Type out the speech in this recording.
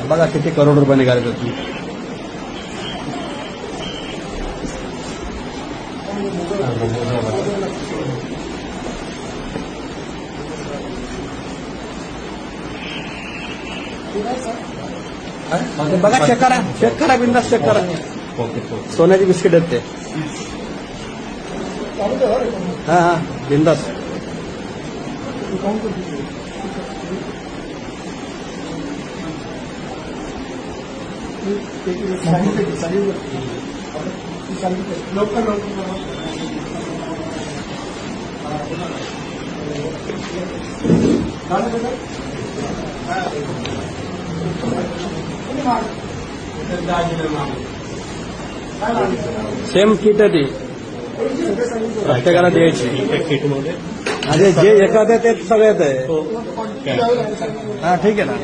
बघा किती करोड रुपये निघाले त्यातून. बघा चेक करा बिंदास चेक करा. सोन्याची बिस्किट आहेत ते. हा हा बिंदास. सेम किट आहे ती प्रत्येकाला द्यायची. अरे जे एखादं ते सगळ्यात आहे. हा ठीक आहे ना.